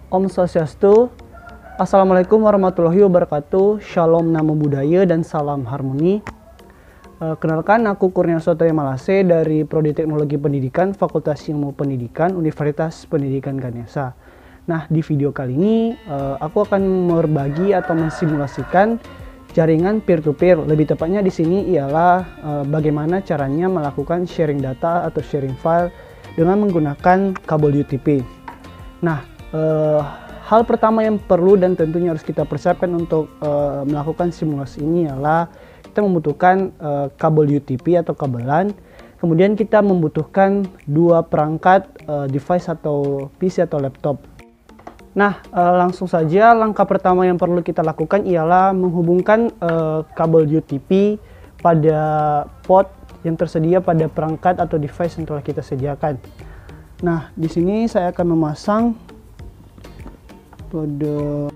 Om Swastiastu, Assalamualaikum warahmatullahi wabarakatuh, Shalom Namo Buddhaya dan salam harmoni. Kenalkan, aku Kurnia Sotoya Malase dari Prodi Teknologi Pendidikan Fakultas Ilmu Pendidikan Universitas Pendidikan Ganesha. Nah, di video kali ini aku akan berbagi atau mensimulasikan jaringan peer-to-peer. Lebih tepatnya di sini ialah bagaimana caranya melakukan sharing data atau sharing file dengan menggunakan kabel UTP. Nah, hal pertama yang perlu dan tentunya harus kita persiapkan untuk melakukan simulasi ini adalah kita membutuhkan kabel UTP atau kabelan. Kemudian kita membutuhkan dua perangkat device atau PC atau laptop. Nah, langsung saja langkah pertama yang perlu kita lakukan ialah menghubungkan kabel UTP pada port yang tersedia pada perangkat atau device yang telah kita sediakan. Nah, di sini saya akan memasang pada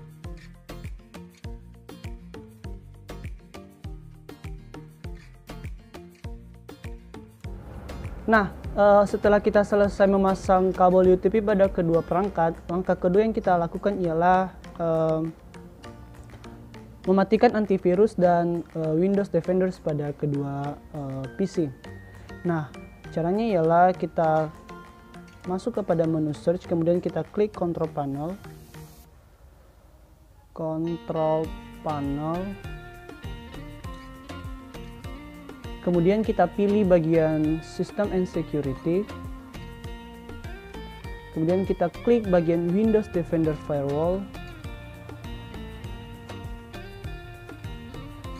setelah kita selesai memasang kabel UTP pada kedua perangkat, langkah kedua yang kita lakukan ialah mematikan antivirus dan Windows Defenders pada kedua PC. Nah, caranya ialah kita masuk kepada menu search, kemudian kita klik control panel. Kemudian kita pilih bagian System and Security. Kemudian kita klik bagian Windows Defender Firewall.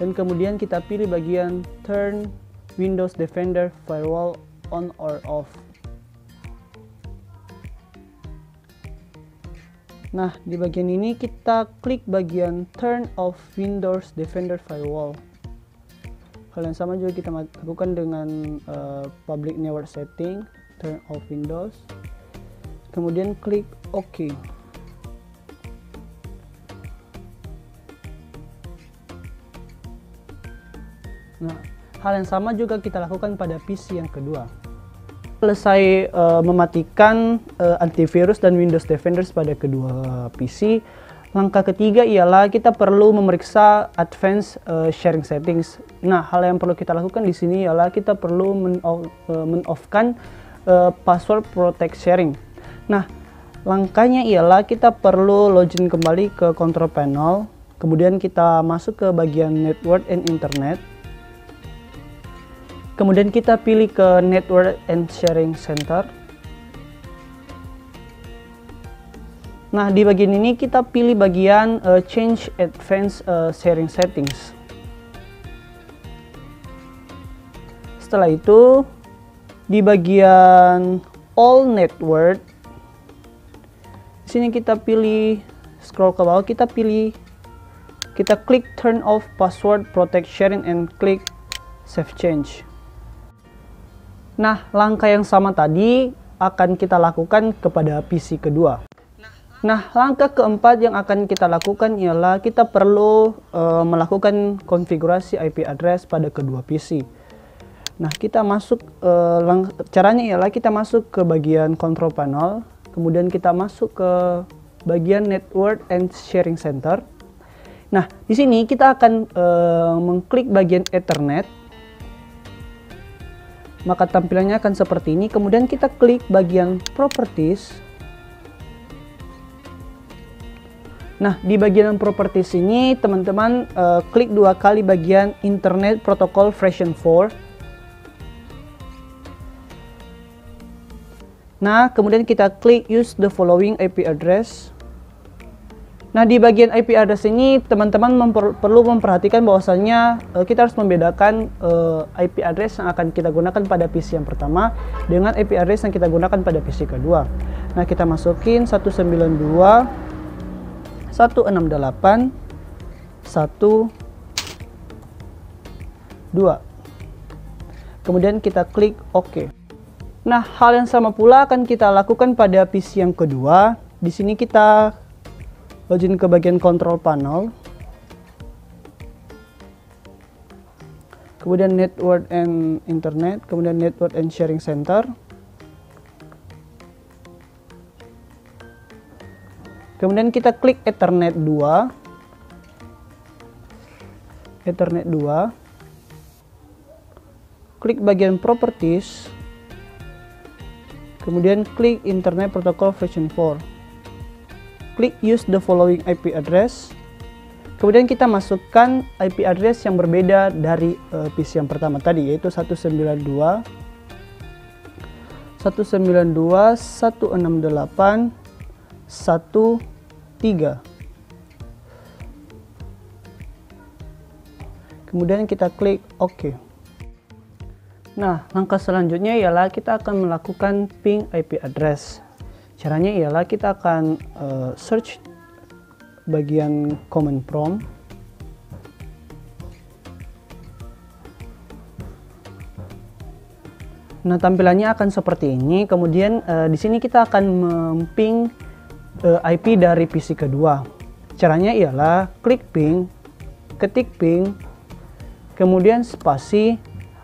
Dan kemudian kita pilih bagian Turn Windows Defender Firewall on or off. Nah, di bagian ini kita klik bagian Turn off Windows Defender Firewall. Hal yang sama juga kita lakukan dengan Public Network Setting, Turn off Windows. Kemudian klik OK. Nah, hal yang sama juga kita lakukan pada PC yang kedua. Selesai mematikan antivirus dan Windows Defenders pada kedua PC, langkah ketiga ialah kita perlu memeriksa advanced sharing settings. Nah, hal yang perlu kita lakukan di sini ialah kita perlu men-off-kan password protect sharing. Nah, langkahnya ialah kita perlu login kembali ke control panel, kemudian kita masuk ke bagian Network and Internet. Kemudian kita pilih ke Network and Sharing Center. Nah, di bagian ini kita pilih bagian Change Advanced Sharing Settings. Setelah itu, di bagian All Network, di sini kita pilih, scroll ke bawah, kita klik Turn off Password Protect Sharing and klik Save Change. Nah, langkah yang sama tadi akan kita lakukan kepada PC kedua. Nah, langkah keempat yang akan kita lakukan ialah kita perlu melakukan konfigurasi IP address pada kedua PC. Nah, kita masuk, caranya ialah kita masuk ke bagian control panel, kemudian kita masuk ke bagian Network and Sharing Center. Nah, di sini kita akan mengklik bagian Ethernet. Maka tampilannya akan seperti ini. Kemudian kita klik bagian Properties. Nah, di bagian Properties ini teman-teman klik dua kali bagian Internet Protocol version 4. Nah, kemudian kita klik Use the following IP address. Nah, di bagian IP address ini teman-teman perlu memperhatikan bahwasanya kita harus membedakan IP address yang akan kita gunakan pada PC yang pertama dengan IP address yang kita gunakan pada PC kedua. Nah, kita masukin 192.168.1.2. Kemudian kita klik OK. Nah, hal yang sama pula akan kita lakukan pada PC yang kedua. Di sini kita login ke bagian control panel, kemudian Network and Internet, kemudian Network and Sharing Center. Kemudian kita klik Ethernet 2. Ethernet 2. Klik bagian Properties. Kemudian klik Internet Protocol version 4. Klik Use the following IP address. Kemudian kita masukkan IP address yang berbeda dari PC yang pertama tadi, yaitu 192.168.13. Kemudian kita klik OK. Nah, langkah selanjutnya ialah kita akan melakukan ping IP address. Caranya ialah kita akan search bagian command prompt. Nah, tampilannya akan seperti ini. Kemudian di sini kita akan memping IP dari PC kedua. Caranya ialah klik ping, ketik ping, kemudian spasi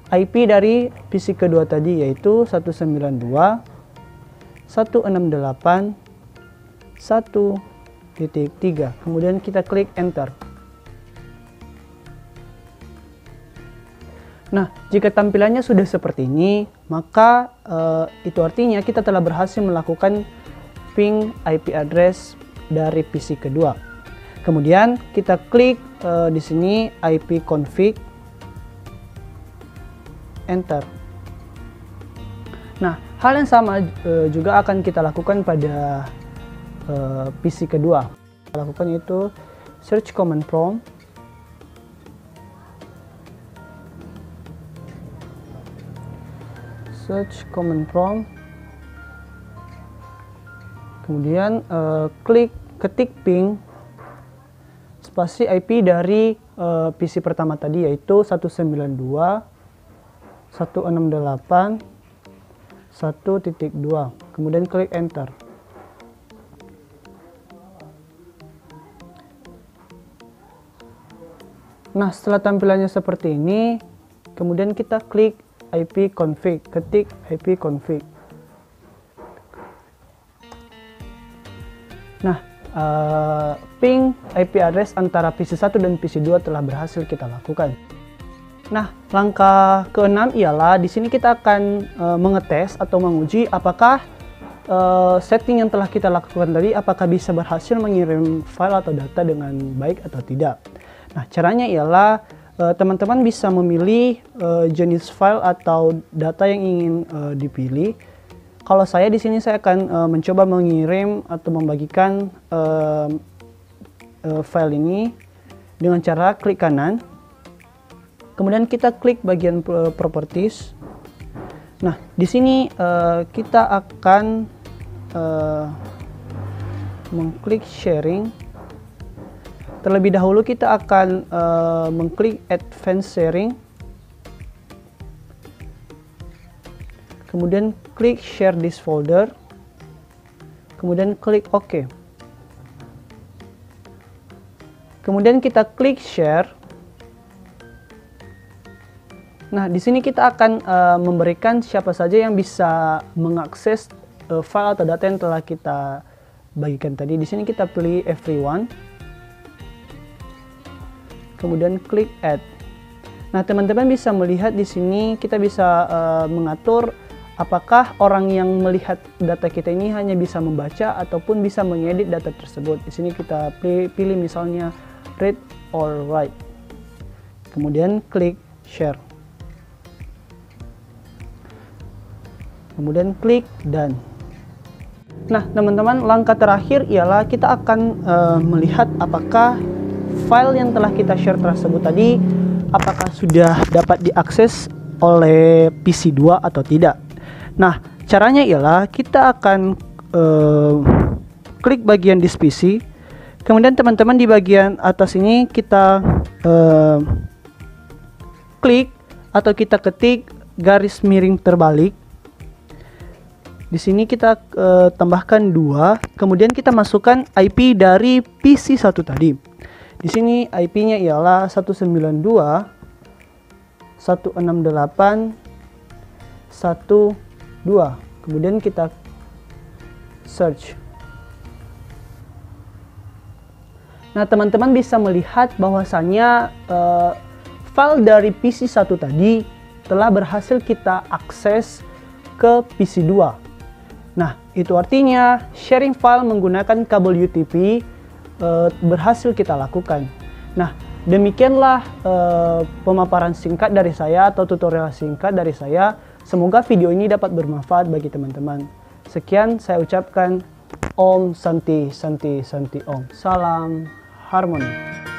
IP dari PC kedua tadi, yaitu 192.168.1.3. Kemudian kita klik enter. Nah, jika tampilannya sudah seperti ini, maka itu artinya kita telah berhasil melakukan ping IP address dari PC kedua. Kemudian kita klik di sini IP config, enter. Nah, hal yang sama juga akan kita lakukan pada PC kedua. Kita lakukan yaitu search command prompt. Search command prompt. Kemudian ketik ping spasi IP dari PC pertama tadi, yaitu 192.168.1.2. Kemudian klik enter. Nah, setelah tampilannya seperti ini, kemudian kita klik IP config, ketik IP config. Nah, ping IP address antara PC 1 dan PC 2 telah berhasil kita lakukan. Nah, langkah keenam ialah di sini kita akan mengetes atau menguji apakah setting yang telah kita lakukan tadi apakah bisa berhasil mengirim file atau data dengan baik atau tidak. Nah, caranya ialah teman-teman bisa memilih jenis file atau data yang ingin dipilih. Kalau saya di sini saya akan mencoba mengirim atau membagikan file ini dengan cara klik kanan. Kemudian kita klik bagian properties. Nah, di sini kita akan mengklik sharing. Terlebih dahulu kita akan mengklik advanced sharing. Kemudian klik share this folder. Kemudian klik OK. Kemudian kita klik share. Nah, di sini kita akan memberikan siapa saja yang bisa mengakses file atau data yang telah kita bagikan tadi. Di sini kita pilih everyone. Kemudian klik add. Nah, teman-teman bisa melihat di sini kita bisa mengatur apakah orang yang melihat data kita ini hanya bisa membaca ataupun bisa mengedit data tersebut. Di sini kita pilih misalnya read or write. Kemudian klik share. Kemudian klik done. Nah, teman-teman, langkah terakhir ialah kita akan melihat apakah file yang telah kita share tersebut tadi apakah sudah dapat diakses oleh PC 2 atau tidak. Nah, caranya ialah kita akan klik bagian this PC. Kemudian teman-teman di bagian atas ini kita klik atau kita ketik garis miring terbalik. Di sini kita tambahkan 2, kemudian kita masukkan IP dari PC 1 tadi. Di sini IP-nya ialah 192.168.1.2. Kemudian kita search. Nah, teman-teman bisa melihat bahwasannya file dari PC 1 tadi telah berhasil kita akses ke PC 2. Nah, itu artinya sharing file menggunakan kabel UTP berhasil kita lakukan. Nah, demikianlah pemaparan singkat dari saya atau tutorial singkat dari saya. Semoga video ini dapat bermanfaat bagi teman-teman. Sekian saya ucapkan Om Santi Santi Santi Om. Salam harmoni.